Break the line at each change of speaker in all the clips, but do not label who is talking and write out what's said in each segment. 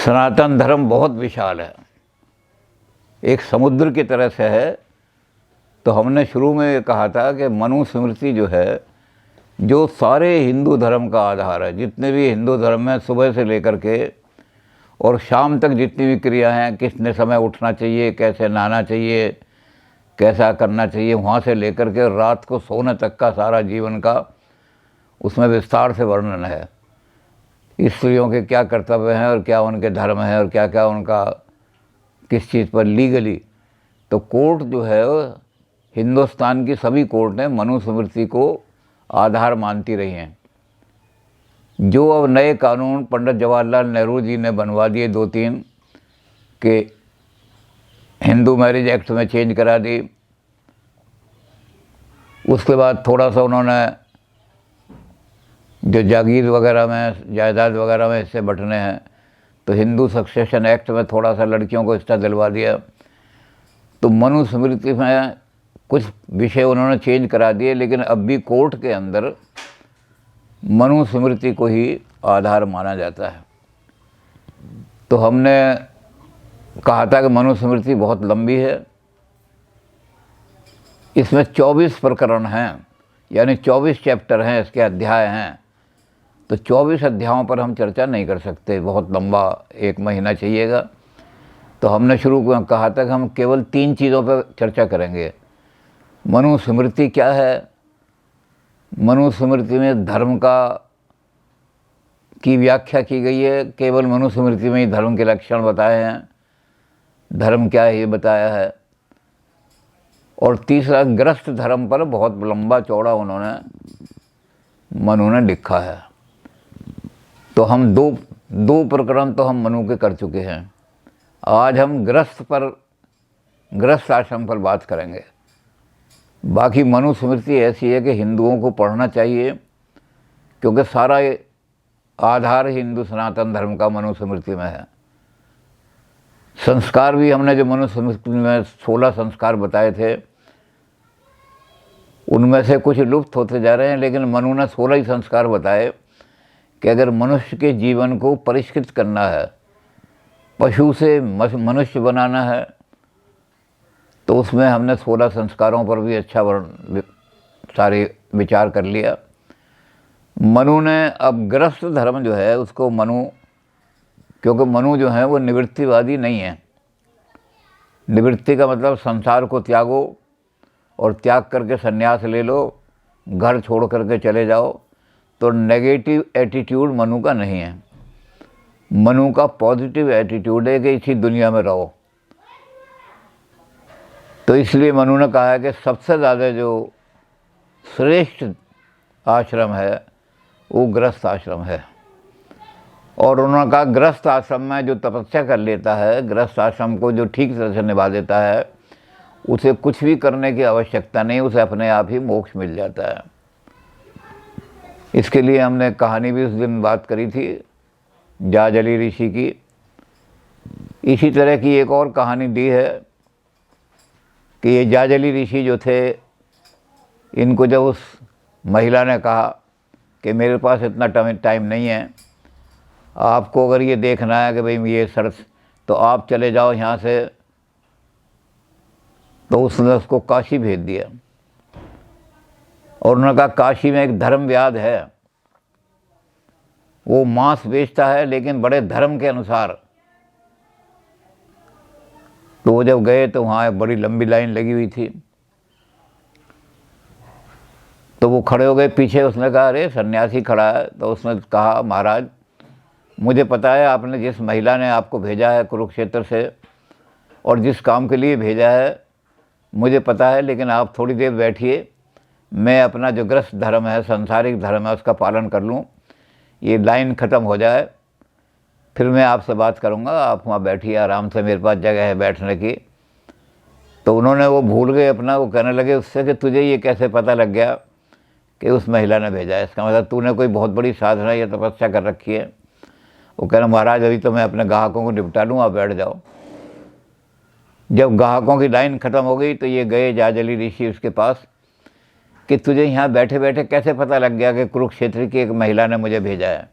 सनातन धर्म बहुत विशाल है, एक समुद्र की तरह से है। तो हमने शुरू में ये कहा था कि मनुस्मृति जो है, जो सारे हिंदू धर्म का आधार है। जितने भी हिंदू धर्म में सुबह से लेकर के और शाम तक जितनी भी क्रिया हैं, कितने समय उठना चाहिए, कैसे नहाना चाहिए, कैसा करना चाहिए, वहाँ से लेकर के रात को सोने तक का सारा जीवन का उसमें विस्तार से वर्णन है। स्त्रियों के क्या कर्तव्य हैं और क्या उनके धर्म हैं और क्या क्या उनका किस चीज़ पर लीगली। तो कोर्ट जो है, हिंदुस्तान की सभी कोर्ट ने मनुस्मृति को आधार मानती रही हैं। जो अब नए कानून पंडित जवाहरलाल नेहरू जी ने बनवा दिए, 2-3 के हिंदू मैरिज एक्ट में चेंज करा दी। उसके बाद थोड़ा सा उन्होंने जो जागीर वगैरह में, जायदाद वगैरह में हिस्से बंटने हैं, तो हिंदू सक्सेशन एक्ट में थोड़ा सा लड़कियों को हिस्सा दिलवा दिया। तो मनुस्मृति में कुछ विषय उन्होंने चेंज करा दिए, लेकिन अब भी कोर्ट के अंदर मनुस्मृति को ही आधार माना जाता है। तो हमने कहा था कि मनुस्मृति बहुत लंबी है, इसमें 24 प्रकरण हैं, यानी 24 चैप्टर हैं, इसके अध्याय हैं। तो 24 अध्यायों पर हम चर्चा नहीं कर सकते, बहुत लंबा 1 महीना चाहिएगा। तो हमने शुरू में कहा था कि हम केवल 3 चीज़ों पर चर्चा करेंगे। मनुस्मृति क्या है, मनुस्मृति में धर्म की व्याख्या की गई है, केवल मनुस्मृति में ही धर्म के लक्षण बताए हैं, धर्म क्या है ये बताया है। और तीसरा, गृहस्थ धर्म पर बहुत लंबा चौड़ा मनु ने लिखा है। तो हम दो प्रकरण तो हम मनु के कर चुके हैं। आज हम गृहस्थ आश्रम पर बात करेंगे। बाकी मनुस्मृति ऐसी है कि हिंदुओं को पढ़ना चाहिए, क्योंकि सारा आधार हिंदू सनातन धर्म का मनुस्मृति में है। संस्कार भी हमने जो मनुस्मृति में 16 संस्कार बताए थे, उनमें से कुछ लुप्त होते जा रहे हैं, लेकिन मनु ने 16 ही संस्कार बताए कि अगर मनुष्य के जीवन को परिष्कृत करना है, पशु से मनुष्य बनाना है, तो उसमें हमने 16 संस्कारों पर भी अच्छा सारे विचार कर लिया। मनु ने अब गृहस्थ धर्म जो है उसको क्योंकि मनु जो है वो निवृत्तिवादी नहीं है। निवृत्ति का मतलब संसार को त्यागो और त्याग करके संन्यास ले लो, घर छोड़ करके चले जाओ। तो नेगेटिव एटीट्यूड मनु का नहीं है। मनु का पॉजिटिव एटीट्यूड है कि इसी दुनिया में रहो। तो इसलिए मनु ने कहा है कि सबसे ज़्यादा जो श्रेष्ठ आश्रम है वो गृहस्थ आश्रम है। और उन्होंने कहा गृहस्थ आश्रम में जो तपस्या कर लेता है, गृहस्थ आश्रम को जो ठीक तरह से निभा देता है, उसे कुछ भी करने की आवश्यकता नहीं, उसे अपने आप ही मोक्ष मिल जाता है। इसके लिए हमने कहानी भी उस दिन बात करी थी, जाजली ऋषि की। इसी तरह की एक और कहानी दी है कि ये जाजली ऋषि जो थे, इनको जब उस महिला ने कहा कि मेरे पास इतना टाइम नहीं है, आपको अगर ये देखना है कि भाई ये शर्त, तो आप चले जाओ यहाँ से, तो उसने उसको काशी भेज दिया। और उन्होंने कहा काशी में एक धर्मव्याध है, वो मांस बेचता है लेकिन बड़े धर्म के अनुसार। तो वो जब गए तो वहाँ एक बड़ी लंबी लाइन लगी हुई थी। तो वो खड़े हो गए पीछे। उसने कहा अरे सन्यासी खड़ा है। तो उसने कहा महाराज, मुझे पता है आपने जिस महिला ने आपको भेजा है कुरुक्षेत्र से और जिस काम के लिए भेजा है, मुझे पता है, लेकिन आप थोड़ी देर बैठिए, मैं अपना जो गृहस्थ धर्म है, सांसारिक धर्म है, उसका पालन कर लूँ, ये लाइन ख़त्म हो जाए, फिर मैं आपसे बात करूँगा। आप वहाँ बैठिए आराम से, मेरे पास जगह है बैठने की। तो उन्होंने वो भूल गए अपना। वो कहने लगे उससे कि तुझे ये कैसे पता लग गया कि उस महिला ने भेजा है? इसका मतलब तूने कोई बहुत बड़ी साधना या तपस्या कर रखी है। वो कह रहा महाराज अभी तो मैं अपने ग्राहकों को निपटा लूँ, आप बैठ जाओ। जब ग्राहकों की लाइन ख़त्म हो गई तो ये गए जाजली ऋषि उसके पास कि तुझे यहाँ बैठे बैठे कैसे पता लग गया कि कुरुक्षेत्र की एक महिला ने मुझे भेजा है?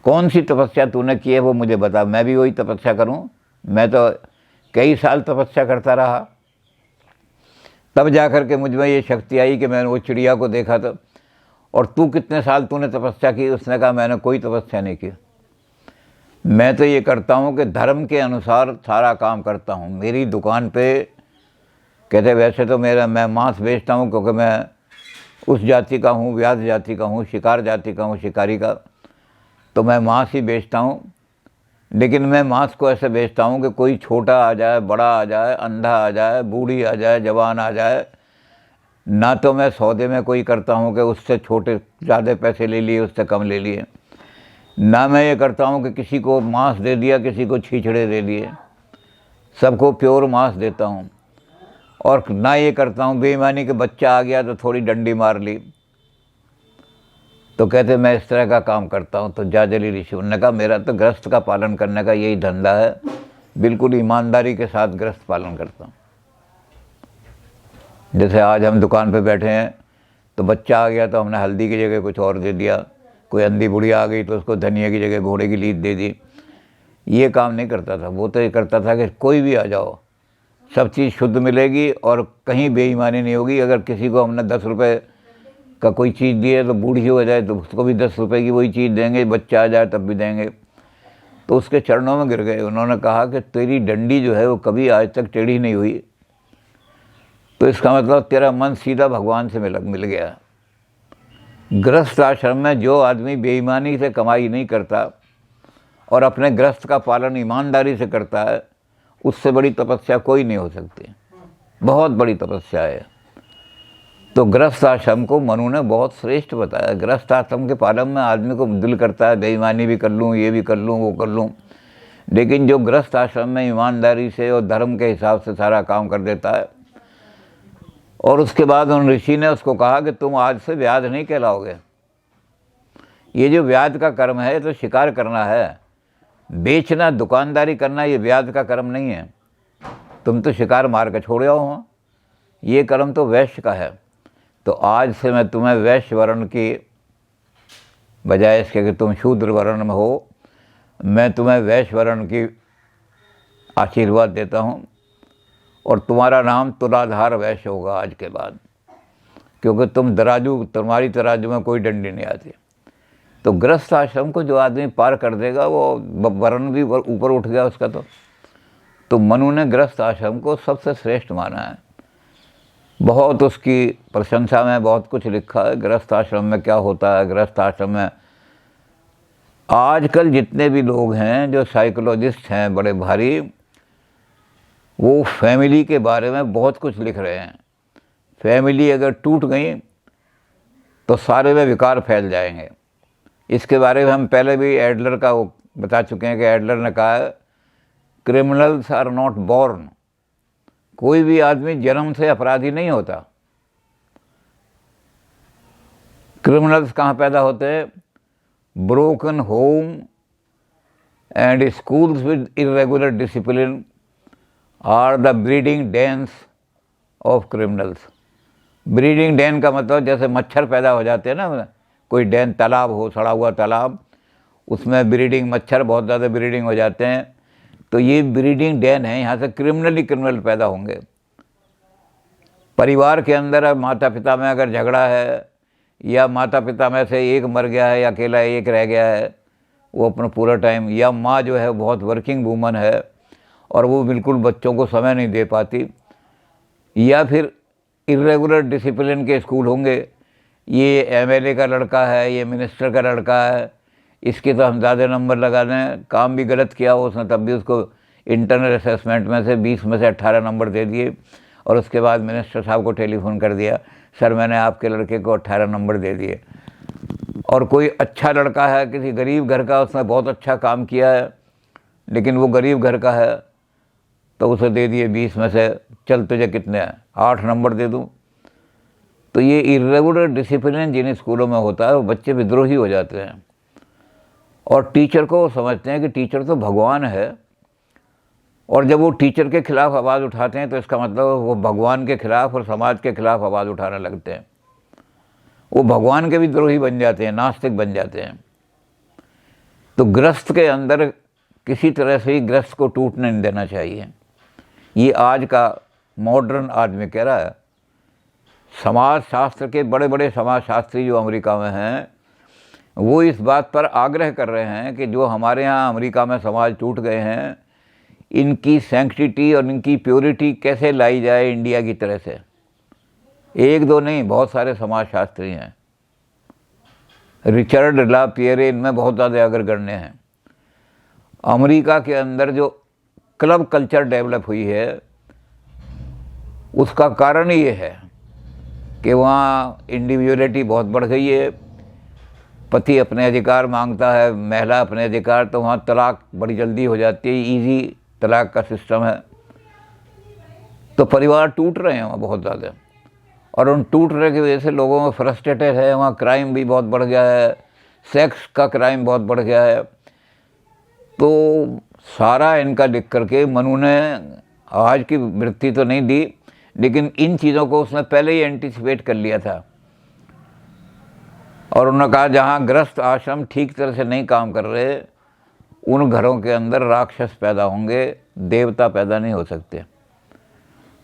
कौन सी तपस्या तूने की है वो मुझे बता, मैं भी वही तपस्या करूं। मैं तो कई साल तपस्या करता रहा, तब जा कर के मुझ में ये शक्ति आई कि मैंने वो चिड़िया को देखा। तो और तू कितने साल तूने तपस्या की? उसने कहा मैंने कोई तपस्या नहीं की, मैं तो ये करता हूँ कि धर्म के अनुसार सारा काम करता हूँ। मेरी दुकान पे कहते वैसे तो मैं मांस बेचता हूँ क्योंकि मैं उस जाति का हूँ, व्याध जाति का हूँ, शिकार जाति का हूँ, शिकारी का, तो मैं मांस ही बेचता हूँ। लेकिन मैं मांस को ऐसे बेचता हूँ कि कोई छोटा आ जाए, बड़ा आ जाए, अंधा आ जाए, बूढ़ी आ जाए, जवान आ जाए, ना तो मैं सौदे में कोई करता हूँ कि उससे छोटे ज़्यादा पैसे ले लिए, उससे कम ले लिए, ना मैं ये करता हूँ कि किसी को मांस दे दिया, किसी को छीछड़े दे दिए, सबको प्योर मांस देता हूँ। और ना ये करता हूँ बेईमानी के बच्चा आ गया तो थोड़ी डंडी मार ली। तो कहते मैं इस तरह का काम करता हूँ। तो जाजली ऋषि ने कहा मेरा तो गृहस्थ का पालन करने का यही धंधा है, बिल्कुल ईमानदारी के साथ गृहस्थ पालन करता हूँ। जैसे आज हम दुकान पे बैठे हैं तो बच्चा आ गया तो हमने हल्दी की जगह कुछ और दे दिया, कोई अंधी बुढ़िया आ गई तो उसको धनिया की जगह घोड़े की लीद दे दी। ये काम नहीं करता था। वो तो ये करता था कि कोई भी आ जाओ, सब चीज़ शुद्ध मिलेगी और कहीं बेईमानी नहीं होगी। अगर किसी को हमने 10 रुपये का कोई चीज़ दी है तो बूढ़ी हो जाए तो उसको भी 10 रुपये की वही चीज़ देंगे, बच्चा आ जाए तब भी देंगे। तो उसके चरणों में गिर गए। उन्होंने कहा कि तेरी डंडी जो है वो कभी आज तक टेढ़ी नहीं हुई, तो इसका मतलब तेरा मन सीधा भगवान से मिल गया। गृहस्थ आश्रम में जो आदमी बेईमानी से कमाई नहीं करता और अपने गृहस्थ का पालन ईमानदारी से करता है, उससे बड़ी तपस्या कोई नहीं हो सकती। बहुत बड़ी तपस्या है। तो गृहस्थ आश्रम को मनु ने बहुत श्रेष्ठ बताया। गृहस्थ आश्रम के पालन में आदमी को दिल करता है बेईमानी भी कर लूँ, ये भी कर लूँ, वो कर लूँ, लेकिन जो गृहस्थ आश्रम में ईमानदारी से और धर्म के हिसाब से सारा काम कर देता है। और उसके बाद उन ऋषि ने उसको कहा कि तुम आज से व्याध नहीं कहलाओगे। ये जो व्याध का कर्म है तो शिकार करना है, बेचना, दुकानदारी करना, ये व्याध का कर्म नहीं है। तुम तो शिकार मार के छोड़ हो, ये कर्म तो वैश्य का है। तो आज से मैं तुम्हें वैश्य वर्ण की बजाय इसके कि तुम शूद्र वर्ण में हो, मैं तुम्हें वैश्य वर्ण की आशीर्वाद देता हूँ और तुम्हारा नाम तुलाधार वैश्य होगा आज के बाद, क्योंकि तुम्हारी तराजू में कोई डंडी नहीं आती। तो गृहस्थ आश्रम को जो आदमी पार कर देगा वो वर्ण भी ऊपर उठ गया उसका। तो मनु ने गृहस्थ आश्रम को सबसे श्रेष्ठ माना है। बहुत उसकी प्रशंसा में बहुत कुछ लिखा है। गृहस्थ आश्रम में क्या होता है, गृहस्थ आश्रम में आजकल जितने भी लोग हैं जो साइकोलॉजिस्ट हैं बड़े भारी, वो फैमिली के बारे में बहुत कुछ लिख रहे हैं। फैमिली अगर टूट गई तो सारे में विकार फैल जाएंगे। इसके बारे में हम पहले भी एडलर का वो बता चुके हैं कि एडलर ने कहा है क्रिमिनल्स आर नॉट बॉर्न। कोई भी आदमी जन्म से अपराधी नहीं होता। क्रिमिनल्स कहाँ पैदा होते हैं? Broken home and schools with irregular discipline are the breeding dens of criminals. Breeding den का मतलब जैसे मच्छर पैदा हो जाते हैं ना, कोई डेन तालाब हो, सड़ा हुआ तालाब, उसमें ब्रीडिंग मच्छर बहुत ज़्यादा ब्रीडिंग हो जाते हैं, तो ये ब्रीडिंग डेन है। यहाँ से क्रिमिनल पैदा होंगे। परिवार के अंदर अब माता पिता में अगर झगड़ा है या माता पिता में से एक मर गया है या अकेला एक रह गया है वो अपना पूरा टाइम, या माँ जो है बहुत वर्किंग वूमन है और वो बिल्कुल बच्चों को समय नहीं दे पाती, या फिर इरेगुलर डिसिप्लिन के स्कूल होंगे, ये एमएलए का लड़का है, ये मिनिस्टर का लड़का है, इसके तो हम ज़्यादा नंबर लगा दें, काम भी गलत किया हो उसने तब भी उसको इंटरनल असेसमेंट में से 20 में से 18 नंबर दे दिए और उसके बाद मिनिस्टर साहब को टेलीफोन कर दिया, सर मैंने आपके लड़के को 18 नंबर दे दिए। और कोई अच्छा लड़का है किसी गरीब घर का, उसने बहुत अच्छा काम किया है लेकिन वो गरीब घर का है, तो उसे दे दिए 20 में से, चल तुझे कितने 8 नंबर दे दूँ। तो ये इरेगुलर डिसिप्लिन जिन स्कूलों में होता है वो बच्चे विद्रोही हो जाते हैं और टीचर को समझते हैं कि टीचर तो भगवान है, और जब वो टीचर के खिलाफ आवाज़ उठाते हैं तो इसका मतलब वो भगवान के खिलाफ और समाज के खिलाफ आवाज़ उठाने लगते हैं। वो भगवान के विद्रोही बन जाते हैं, नास्तिक बन जाते हैं। तो गृहस्थ के अंदर किसी तरह से ही गृहस्थ को टूटने नहीं देना चाहिए। ये आज का मॉडर्न आदमी कह रहा है। समाज शास्त्र के बड़े बड़े समाज शास्त्री जो अमेरिका में हैं, वो इस बात पर आग्रह कर रहे हैं कि जो हमारे यहाँ अमेरिका में समाज टूट गए हैं, इनकी सैंक्टिटी और इनकी प्योरिटी कैसे लाई जाए इंडिया की तरह से। एक दो नहीं, बहुत सारे समाज शास्त्री हैं। रिचर्ड ला पियरे इनमें बहुत ज़्यादा अग्रगण्य हैं। अमेरिका के अंदर जो क्लब कल्चर डेवलप हुई है, उसका कारण ये है कि वहाँ इंडिविजुअलिटी बहुत बढ़ गई है। पति अपने अधिकार मांगता है, महिला अपने अधिकार, तो वहाँ तलाक बड़ी जल्दी हो जाती है, इजी तलाक का सिस्टम है। तो परिवार टूट रहे हैं वहाँ बहुत ज़्यादा, और उन टूटने की वजह से लोगों में फ्रस्ट्रेटेड है। वहाँ क्राइम भी बहुत बढ़ गया है, सेक्स का क्राइम बहुत बढ़ गया है। तो सारा इनका लिख करके मनु ने आज की वृत्ति तो नहीं दी, लेकिन इन चीज़ों को उसने पहले ही एंटिसिपेट कर लिया था। और उन्होंने कहा जहाँ गृहस्थ आश्रम ठीक तरह से नहीं काम कर रहे, उन घरों के अंदर राक्षस पैदा होंगे, देवता पैदा नहीं हो सकते।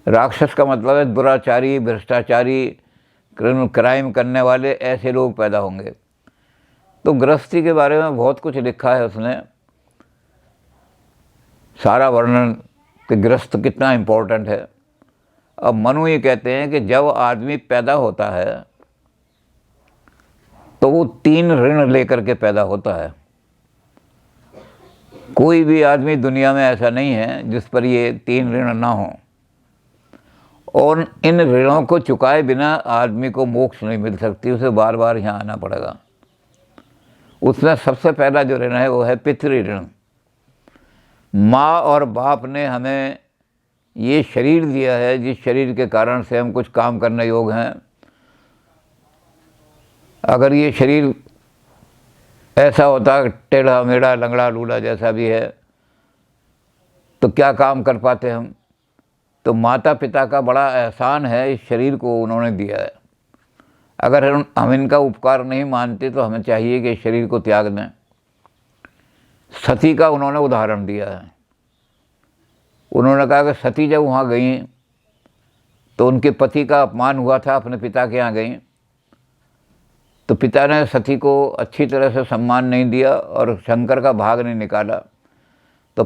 राक्षस का मतलब है दुराचारी, भ्रष्टाचारी, क्राइम करने वाले, ऐसे लोग पैदा होंगे। तो गृहस्थी के बारे में बहुत कुछ लिखा है उसने, सारा वर्णन कि गृहस्थ कितना इम्पोर्टेंट है। अब मनु ये कहते हैं कि जब आदमी पैदा होता है तो वो 3 ऋण लेकर के पैदा होता है। कोई भी आदमी दुनिया में ऐसा नहीं है जिस पर ये 3 ऋण ना हो, और इन ऋणों को चुकाए बिना आदमी को मोक्ष नहीं मिल सकती, उसे बार बार यहाँ आना पड़ेगा। उसमें सबसे पहला जो ऋण है वो है पितृ ऋण। माँ और बाप ने हमें ये शरीर दिया है, जिस शरीर के कारण से हम कुछ काम करने योग्य हैं। अगर ये शरीर ऐसा होता टेढ़ा मेढ़ा लंगड़ा लूला जैसा भी है, तो क्या काम कर पाते हम। तो माता पिता का बड़ा एहसान है, इस शरीर को उन्होंने दिया है। अगर हम इनका उपकार नहीं मानते तो हमें चाहिए कि इस शरीर को त्याग दें। सती का उन्होंने उदाहरण दिया है। उन्होंने कहा कि सती जब वहाँ गई तो उनके पति का अपमान हुआ था, अपने पिता के यहाँ गई, तो पिता ने सती को अच्छी तरह से सम्मान नहीं दिया और शंकर का भाग नहीं निकाला। तो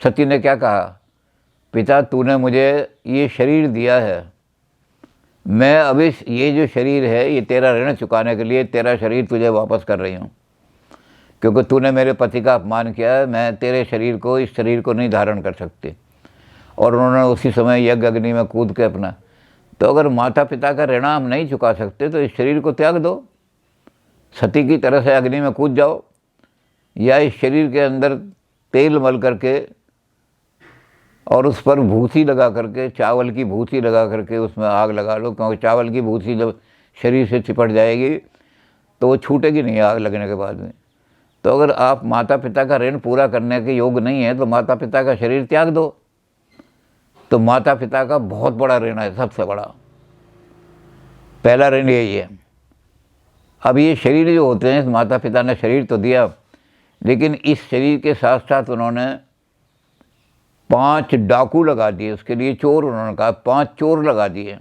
सती ने क्या कहा, पिता तूने मुझे ये शरीर दिया है, मैं अब ये जो शरीर है ये तेरा ऋण चुकाने के लिए तेरा शरीर तुझे वापस कर रही हूँ, क्योंकि तूने मेरे पति का अपमान किया है, मैं तेरे शरीर को, इस शरीर को नहीं धारण कर सकती। और उन्होंने उसी समय यज्ञ अग्नि में कूद के अपना। तो अगर माता पिता का ऋण हम नहीं चुका सकते तो इस शरीर को त्याग दो, सती की तरह से अग्नि में कूद जाओ, या इस शरीर के अंदर तेल मल करके और उस पर भूसी लगा करके, चावल की भूसी लगा करके उसमें आग लगा लो, क्योंकि चावल की भूसी जब शरीर से चिपट जाएगी तो वो छूटेगी नहीं आग लगने के बाद में। तो अगर आप माता पिता का ऋण पूरा करने के योग्य नहीं है तो माता पिता का शरीर त्याग दो। तो माता पिता का बहुत बड़ा ऋण है, सबसे बड़ा पहला ऋण यही है। अब ये शरीर जो होते हैं, माता पिता ने शरीर तो दिया, लेकिन इस शरीर के साथ साथ उन्होंने 5 डाकू लगा दिए, उसके लिए चोर, उन्होंने कहा 5 चोर लगा दिए।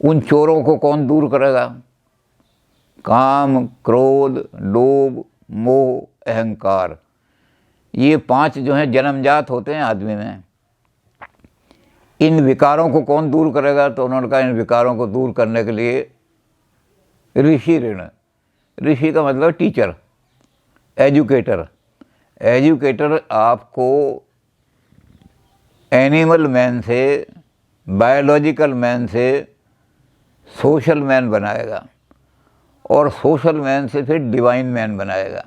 उन चोरों को कौन दूर करेगा। काम, क्रोध, लोभ, मोह, अहंकार, ये 5 जो हैं जन्मजात होते हैं आदमी में। इन विकारों को कौन दूर करेगा। तो उन्होंने कहा इन विकारों को दूर करने के लिए ऋषि ऋण। ऋषि का मतलब टीचर, एजुकेटर। एजुकेटर आपको एनिमल मैन से, बायोलॉजिकल मैन से सोशल मैन बनाएगा, और सोशल मैन से फिर डिवाइन मैन बनाएगा।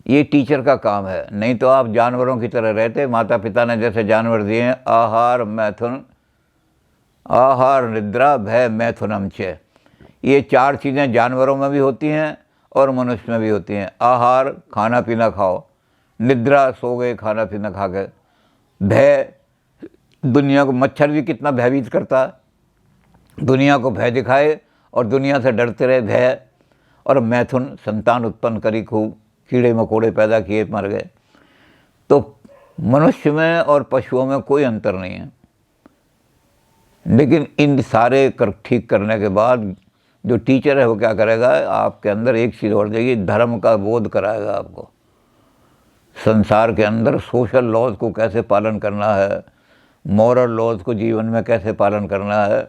ये टीचर का काम है। नहीं तो आप जानवरों की तरह रहते। माता पिता ने जैसे जानवर दिए हैं, आहार मैथुन, आहार निद्रा भय मैथुनम च, ये 4 चीज़ें जानवरों में भी होती हैं और मनुष्य में भी होती हैं। आहार खाना पीना खाओ, निद्रा सो गए खाना पीना खा के, भय दुनिया को, मच्छर भी कितना भयभीत करता है, दुनिया को भय दिखाए और दुनिया से डरते रहे, भय। और मैथुन संतान उत्पन्न करी खूब, कीड़े मकोड़े पैदा किए मर गए। तो मनुष्य में और पशुओं में कोई अंतर नहीं है। लेकिन इन सारे ठीक करने के बाद जो टीचर है वो क्या करेगा, आपके अंदर एक चीज़ और देगी, धर्म का बोध कराएगा आपको। संसार के अंदर सोशल लॉज को कैसे पालन करना है, मॉरल लॉज को जीवन में कैसे पालन करना है,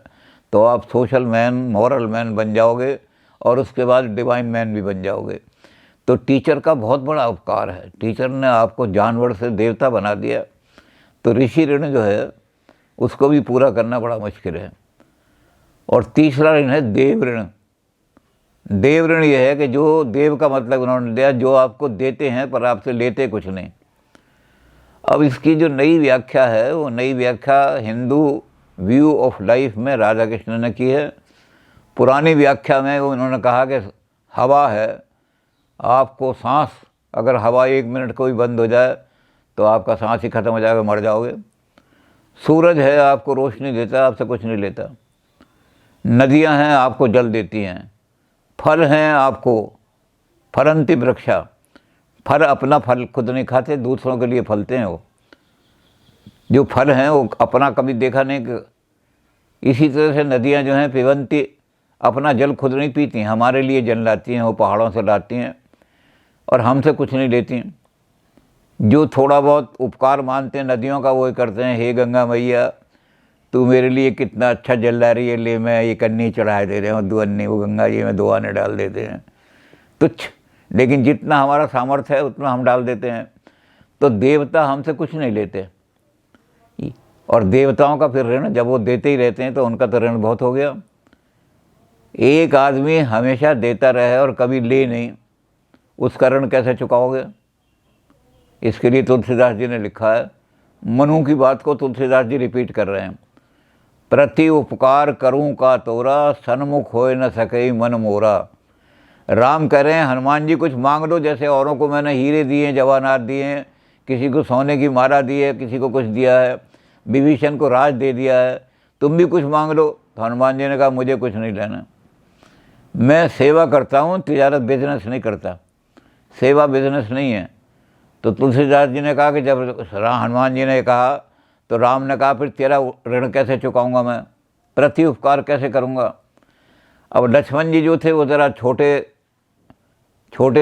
तो आप सोशल मैन, मॉरल मैन बन जाओगे और उसके बाद डिवाइन मैन भी बन जाओगे। तो टीचर का बहुत बड़ा उपकार है। टीचर ने आपको जानवर से देवता बना दिया। तो ऋषि ऋण जो है उसको भी पूरा करना बड़ा मुश्किल है। और तीसरा ऋण है देव ऋण। देव ऋण यह है कि जो देव का मतलब उन्होंने दिया, जो आपको देते हैं पर आपसे लेते कुछ नहीं। अब इसकी जो नई व्याख्या है वो नई व्याख्या हिंदू व्यू ऑफ लाइफ में राधा कृष्ण ने की है। पुरानी व्याख्या में वो उन्होंने कहा कि हवा है, आपको सांस, अगर हवा 1 मिनट को भी बंद हो जाए तो आपका सांस ही खत्म हो जाएगा, मर जाओगे। सूरज है, आपको रोशनी देता है, आपसे कुछ नहीं लेता। नदियां हैं, आपको जल देती हैं। फल हैं, आपको फलंती वृक्षा, फल अपना फल खुद नहीं खाते, दूसरों के लिए फलते हैं। वो जो फल हैं वो अपना कभी देखा नहीं कि। इसी तरह से नदियां जो हैं पिबंती, अपना जल खुद नहीं पीती, हमारे लिए जल लाती हैं, वो पहाड़ों से लाती हैं और हमसे कुछ नहीं लेती। जो थोड़ा बहुत उपकार मानते हैं नदियों का, वो करते हैं, हे गंगा मैया तू मेरे लिए कितना अच्छा जल ला रही है, ले मैं ये कन्नी चढ़ाए दे रहे हैं, 2 अन्नी, वो गंगा जी में 2 आने डाल देते हैं, तुच्छ। लेकिन जितना हमारा सामर्थ्य है उतना हम डाल देते हैं। तो देवता हमसे कुछ नहीं लेते। और देवताओं का फिर ऋण जब वो देते ही रहते हैं तो उनका तो ऋण बहुत हो गया। एक आदमी हमेशा देता रहे और कभी ले नहीं, उसका ऋण कैसे चुकाओगे? इसके लिए तुलसीदास जी ने लिखा है, मनु की बात को तुलसीदास जी रिपीट कर रहे हैं। प्रति उपकार करूं का तोरा, सन्मुख होए न सके मन मोरा। राम कह रहे हैं हनुमान जी कुछ मांग लो, जैसे औरों को मैंने हीरे दिए, जवाहरात दिए, किसी को सोने की माला दी है, किसी को कुछ दिया है, विभीषण को राज दे दिया है, तुम भी कुछ मांग लो। तो हनुमान जी ने कहा मुझे कुछ नहीं लेना, मैं सेवा करता हूँ, तिजारत बिजनेस नहीं करता, सेवा बिजनेस नहीं है। तो तुलसीदास जी ने कहा कि जब हनुमान जी ने कहा तो राम ने कहा फिर तेरा ऋण कैसे चुकाऊंगा मैं, प्रति उपकार कैसे करूंगा। अब लक्ष्मण जी जो थे वो ज़रा छोटे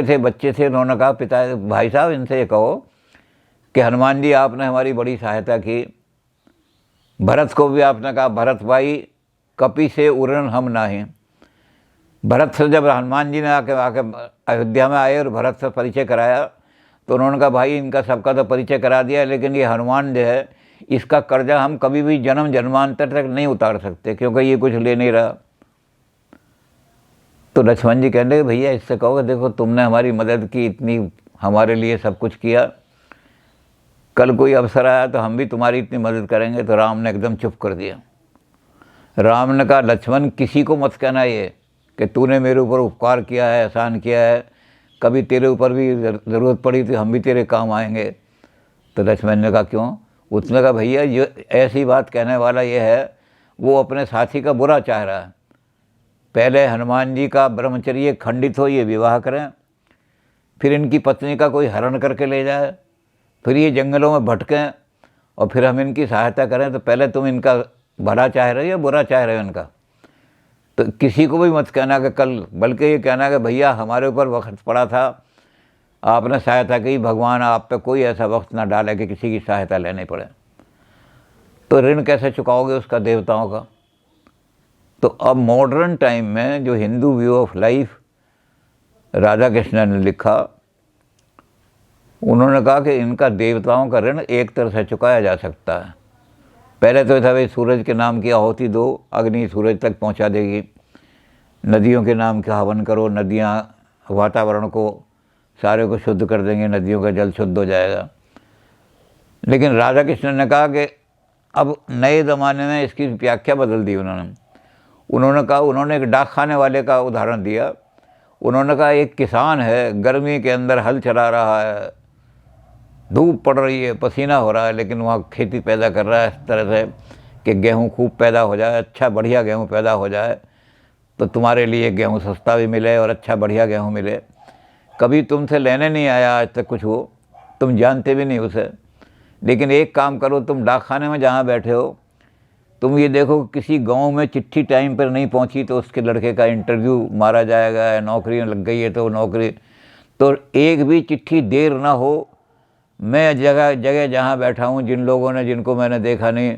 थे, बच्चे थे। उन्होंने कहा पिता भाई साहब इनसे ये कहो कि हनुमान जी आपने हमारी बड़ी सहायता की। भरत को भी आपने कहा भरत भाई कपि से उरण हम नाही। भरत से जब हनुमान जी ने आके अयोध्या में आए और भरत से परिचय कराया तो उन्होंने कहा भाई इनका सबका तो परिचय करा दिया, लेकिन ये हनुमान जो है इसका कर्जा हम कभी भी जन्म जन्मांतर तक नहीं उतार सकते, क्योंकि ये कुछ ले नहीं रहा। तो लक्ष्मण जी कहने लगे भैया इससे कहोगे देखो तुमने हमारी मदद की, इतनी हमारे लिए सब कुछ किया, कल कोई अवसर आया तो हम भी तुम्हारी इतनी मदद करेंगे। तो राम ने एकदम चुप कर दिया। राम ने कहा लक्ष्मण किसी को मत कहना ये कि तूने मेरे ऊपर उपकार किया है, एहसान किया है, कभी तेरे ऊपर भी ज़रूरत पड़ी तो हम भी तेरे काम आएंगे। तो लक्ष्मण ने कहा क्यों? उसने कहा भैया ये ऐसी बात कहने वाला ये है, वो अपने साथी का बुरा चाह रहा है। पहले हनुमान जी का ब्रह्मचर्य खंडित हो, ये विवाह करें, फिर इनकी पत्नी का कोई हरण करके ले जाए, फिर ये जंगलों में भटकें और फिर हम इनकी सहायता करें। तो पहले तुम इनका भला चाह रहे हो या बुरा चाह रहे हो इनका? तो किसी को भी मत कहना कि कल, बल्कि ये कहना कि भैया हमारे ऊपर वक्त पड़ा था, आपने सहायता की, भगवान आप पे कोई ऐसा वक्त ना डाले कि किसी की सहायता लेनी पड़े। तो ऋण कैसे चुकाओगे उसका देवताओं का? तो अब मॉडर्न टाइम में जो Hindu view of life Radha Krishna ने लिखा, उन्होंने कहा कि इनका देवताओं का ऋण एक तरह से चुकाया जा सकता है। पहले तो था भाई सूरज के नाम की आहुति दो, अग्नि सूरज तक पहुंचा देगी। नदियों के नाम का हवन करो, नदियाँ वातावरण को सारे को शुद्ध कर देंगे, नदियों का जल शुद्ध हो जाएगा। लेकिन राधा कृष्ण ने कहा कि अब नए ज़माने में इसकी व्याख्या बदल दी उन्होंने कहा, उन्होंने एक डाक खाने वाले का उदाहरण दिया। उन्होंने कहा एक किसान है, गर्मी के अंदर हल चला रहा है, धूप पड़ रही है, पसीना हो रहा है, लेकिन वहाँ खेती पैदा कर रहा है इस तरह से कि गेहूँ खूब पैदा हो जाए, अच्छा बढ़िया गेहूँ पैदा हो जाए। तो तुम्हारे लिए गेहूँ सस्ता भी मिले और अच्छा बढ़िया गेहूँ मिले। कभी तुमसे लेने नहीं आया आज तक कुछ, वो तुम जानते भी नहीं उसे। लेकिन एक काम करो, तुम डाकखाने में जहाँ बैठे हो, तुम ये देखो किसी गांव में चिट्ठी टाइम पर नहीं पहुंची तो उसके लड़के का इंटरव्यू मारा जाएगा, नौकरी लग गई है तो नौकरी। तो एक भी चिट्ठी देर ना हो। मैं जगह जगह जहाँ बैठा हूँ, जिन लोगों ने, जिनको मैंने देखा नहीं,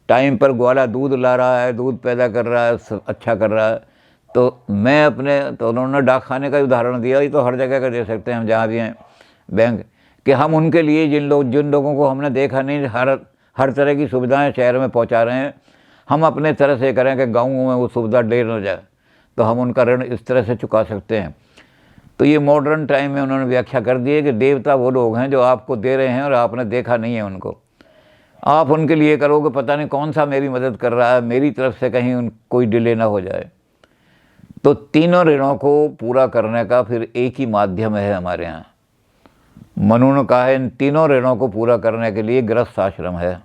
टाइम पर ग्वाला दूध ला रहा है, दूध पैदा कर रहा है, अच्छा कर रहा है, तो मैं अपने, तो उन्होंने डाकखाने का उदाहरण दिया। ये तो हर जगह का दे सकते हैं हम जहाँ भी हैं, बैंक, कि हम उनके लिए जिन लोगों को हमने देखा नहीं, हर तरह की सुविधाएं शहर में पहुंचा रहे हैं, हम अपने तरह से करें कि गाँवों में वो सुविधा देर न जाए, तो हम उनका ऋण इस तरह से चुका सकते हैं। तो ये मॉडर्न टाइम में उन्होंने व्याख्या कर दी है कि देवता वो लोग हैं जो आपको दे रहे हैं और आपने देखा नहीं है उनको। आप उनके लिए करोगे, पता नहीं कौन सा मेरी मदद कर रहा है, मेरी तरफ से कहीं कोई डिले ना हो जाए। तो तीनों ऋणों को पूरा करने का फिर एक ही माध्यम है हमारे यहाँ। मनु ने कहा है इन तीनों ऋणों को पूरा करने के लिए गृहस्थ आश्रम है।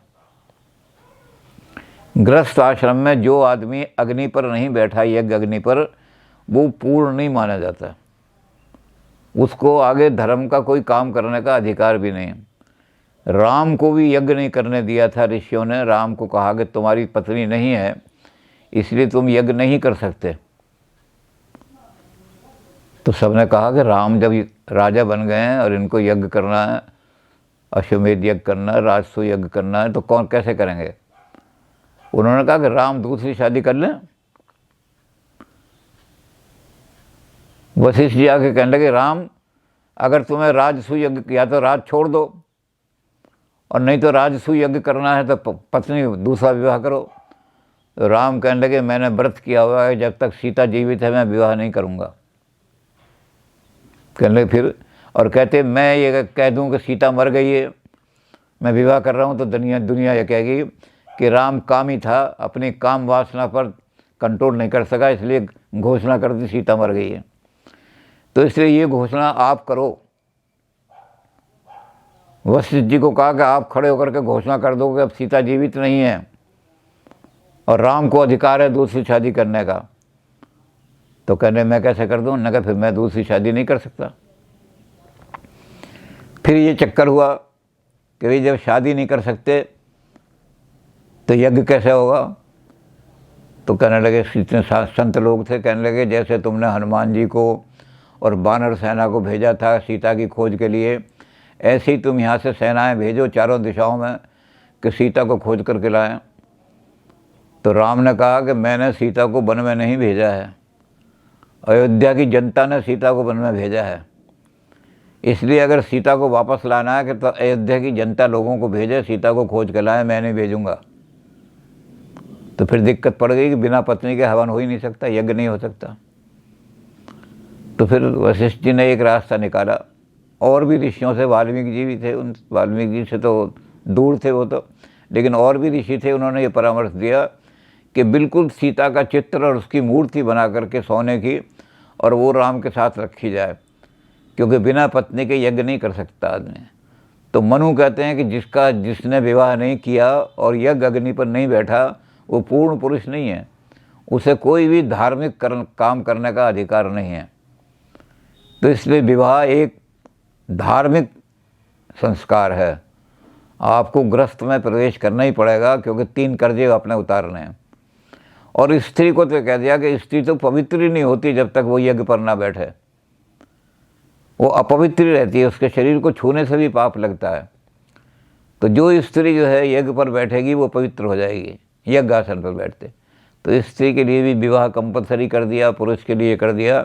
गृहस्थ आश्रम में जो आदमी अग्नि पर नहीं बैठा, यज्ञ अग्नि पर, वो पूर्ण नहीं माना जाता। उसको आगे धर्म का कोई काम करने का अधिकार भी नहीं। राम को भी यज्ञ नहीं करने दिया था ऋषियों ने। राम को कहा कि तुम्हारी पत्नी नहीं है इसलिए तुम यज्ञ नहीं कर सकते। तो सबने कहा कि राम जब राजा बन गए हैं और इनको यज्ञ करना है, अश्वमेध यज्ञ करना है, राजसूय यज्ञ करना है, तो कौन कैसे करेंगे। उन्होंने कहा कि राम दूसरी शादी कर लें। वशिष्ठ जी आके कहने लगे, राम अगर तुम्हें राजसूय यज्ञ, या तो राज छोड़ दो, और नहीं तो राजसूय यज्ञ करना है तो पत्नी दूसरा विवाह करो। तो राम कहने लगे, मैंने व्रत किया हुआ है, जब तक सीता जीवित है मैं विवाह नहीं करूँगा। कहने लगे फिर, और कहते मैं ये कह दूँ कि सीता मर गई है, मैं विवाह कर रहा हूँ, तो दुनिया ये कहेगी कि राम कामी था, अपनी काम वासना पर कंट्रोल नहीं कर सका, इसलिए घोषणा कर दी सीता मर गई है। तो इसलिए ये घोषणा आप करो। वशिष्ठ जी को कहा कि आप खड़े होकर के घोषणा कर दो कि अब सीता जीवित नहीं है और राम को अधिकार है दूसरी शादी करने का। तो कहने मैं कैसे कर दूँ। न कहा फिर मैं दूसरी शादी नहीं कर सकता। फिर ये चक्कर हुआ कि भाई जब शादी नहीं कर सकते तो यज्ञ कैसे होगा। तो कहने लगे, इतने संत लोग थे, कहने लगे जैसे तुमने हनुमान जी को और वानर सेना को भेजा था सीता की खोज के लिए, ऐसे ही तुम यहाँ से सेनाएं भेजो चारों दिशाओं में कि सीता को खोज करके लाएं। तो राम ने कहा कि मैंने सीता को वन में नहीं भेजा है, अयोध्या की जनता ने सीता को वन में भेजा है। इसलिए अगर सीता को वापस लाना है कि तो अयोध्या की जनता लोगों को भेजे, सीता को खोज के लाए, मैं नहीं भेजूँगा। तो फिर दिक्कत पड़ गई कि बिना पत्नी के हवन हो ही नहीं सकता, यज्ञ नहीं हो सकता। तो फिर वशिष्ठ जी ने एक रास्ता निकाला। और भी ऋषियों से, वाल्मीकि जी भी थे, उन वाल्मीकि जी से तो दूर थे वो तो, लेकिन और भी ऋषि थे, उन्होंने ये परामर्श दिया कि बिल्कुल सीता का चित्र और उसकी मूर्ति बना करके सोने की, और वो राम के साथ रखी जाए, क्योंकि बिना पत्नी के यज्ञ नहीं कर सकता आदमी। तो मनु कहते हैं कि जिसने विवाह नहीं किया और यज्ञ अग्नि पर नहीं बैठा, वो पूर्ण पुरुष नहीं है, उसे कोई भी धार्मिक काम करने का अधिकार नहीं है। तो इसलिए विवाह एक धार्मिक संस्कार है। आपको गृहस्थ में प्रवेश करना ही पड़ेगा, क्योंकि 3 कर्जे अपने उतारने हैं। और स्त्री को तो कह दिया कि स्त्री तो पवित्र ही नहीं होती जब तक वो यज्ञ पर ना बैठे, वो अपवित्र रहती है, उसके शरीर को छूने से भी पाप लगता है। तो जो स्त्री जो है यज्ञ पर बैठेगी वो पवित्र हो जाएगी, यज्ञ आसन पर बैठते। तो स्त्री के लिए भी विवाह कंपलसरी कर दिया, पुरुष के लिए कर दिया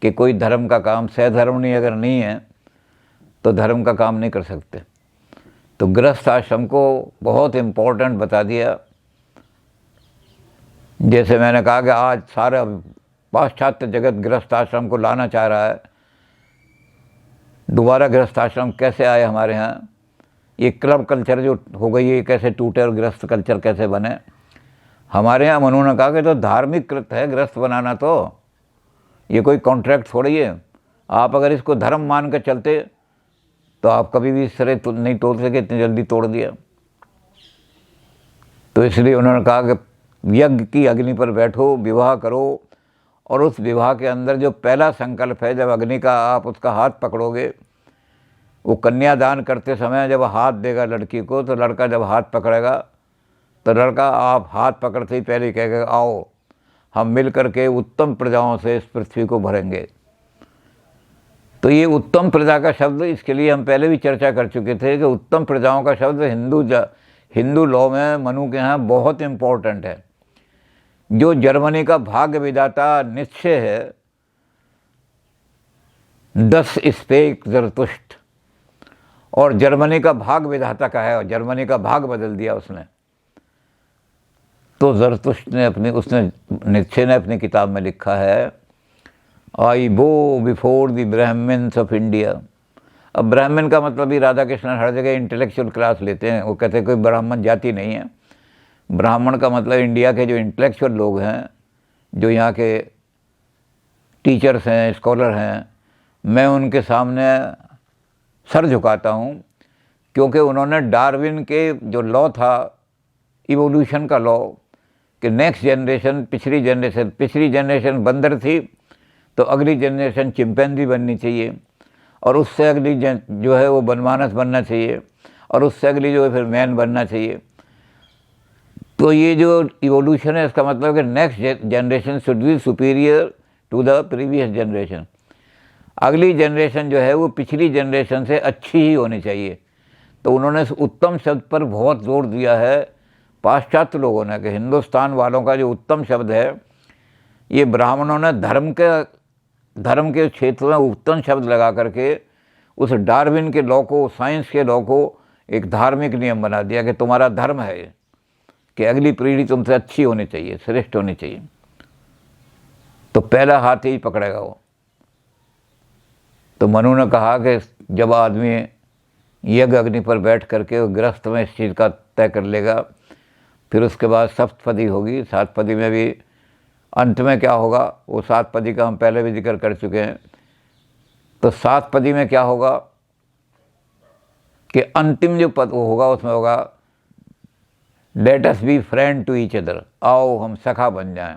कि कोई धर्म का काम, सहधर्मणी अगर नहीं है तो धर्म का काम नहीं कर सकते। तो गृहस्थ आश्रम को बहुत इम्पोर्टेंट बता दिया। जैसे मैंने कहा कि आज सारा पाश्चात्य जगत गृहस्थ आश्रम को लाना चाह रहा है। दोबारा गृहस्थ आश्रम कैसे आए हमारे यहाँ, ये क्लब कल्चर जो हो गई है कैसे टूटे और गृहस्थ कल्चर कैसे बने। हमारे यहाँ मनु ने कहा कि तो धार्मिक कृत है गृहस्थ बनाना, तो ये कोई कॉन्ट्रैक्ट थोड़ी है। आप अगर इसको धर्म मान कर चलते तो आप कभी भी इस तरह नहीं तोड़ सके, इतनी जल्दी तोड़ दिया। तो इसलिए उन्होंने कहा कि यज्ञ की अग्नि पर बैठो, विवाह करो, और उस विवाह के अंदर जो पहला संकल्प है, जब अग्नि का आप उसका हाथ पकड़ोगे, वो कन्यादान करते समय जब हाथ देगा लड़की को, तो लड़का जब हाथ पकड़ेगा तो लड़का आप हाथ पकड़ते ही पहले कहेगा आओ हम मिल करके उत्तम प्रजाओं से इस पृथ्वी को भरेंगे। तो ये उत्तम प्रजा का शब्द, इसके लिए हम पहले भी चर्चा कर चुके थे कि उत्तम प्रजाओं का शब्द हिंदू लॉ में मनु के यहाँ बहुत इम्पोर्टेंट है। जो जर्मनी का भाग्य विधाता निश्चय है, 10 स्पेक ज़रतुष्ट, और जर्मनी का भाग विधाता का है, और जर्मनी का भाग बदल दिया उसने। तो ज़रतुष्ट ने निश्चय ने अपनी किताब में लिखा है, I bow before the Brahmins of India. अब ब्राह्मण का मतलब भी राधा कृष्णन हर जगह इंटेलेक्चुअल क्लास लेते हैं, वो कहते हैं कोई ब्राह्मण जाति नहीं है। ब्राह्मण का मतलब इंडिया के जो इंटेलेक्चुअल लोग हैं, जो यहाँ के टीचर्स हैं, स्कॉलर हैं, मैं उनके सामने सर झुकाता हूँ, क्योंकि उन्होंने डार्विन के जो लॉ था, इवोल्यूशन का लॉ, कि नेक्स्ट जनरेशन पिछली जनरेशन बंदर थी तो अगली जनरेशन चिंपैंजी बननी चाहिए, और उससे अगली जो है वो बनमानस बनना चाहिए, और उससे अगली जो है फिर मैन बनना चाहिए। तो ये जो इवोल्यूशन है, इसका मतलब कि next generation should be superior to the previous generation. अगली जनरेशन जो है वो पिछली जनरेशन से अच्छी ही होनी चाहिए। तो उन्होंने इस उत्तम शब्द पर बहुत जोर दिया है पाश्चात्य लोगों ने, कि हिंदुस्तान वालों का जो उत्तम शब्द है, ये ब्राह्मणों ने धर्म के क्षेत्र में उत्तम शब्द लगा करके उस डार्विन के लॉ को, साइंस के लॉ को एक धार्मिक नियम बना दिया कि तुम्हारा धर्म है कि अगली पीढ़ी तुमसे अच्छी होनी चाहिए, श्रेष्ठ होनी चाहिए। तो पहला हाथ ही पकड़ेगा वो। तो मनु ने कहा कि जब आदमी यज्ञ अग्नि पर बैठ करके वो गृहस्थ में इस चीज़ का तय कर लेगा, फिर उसके बाद सप्तपदी होगी। सातपदी में भी अंत में क्या होगा, वो सातपदी का हम पहले भी जिक्र कर चुके हैं। तो सातपदी में क्या होगा कि अंतिम जो पद वो होगा, उसमें होगा let us be friend to each other, आओ हम सखा बन जाएं।